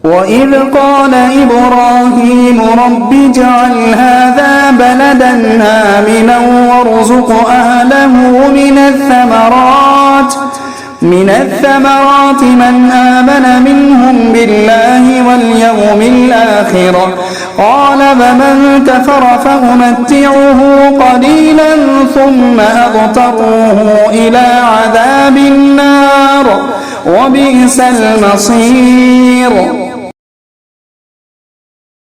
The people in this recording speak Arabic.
وإذ قال إبراهيم رب اجعل هذا بلدا آمنا وارزق أهله من الثمرات من آمن منهم بالله واليوم الآخر قال فمن كفر فأمتعه قليلا ثم أضطره إلى عذاب النار وبئس المصير.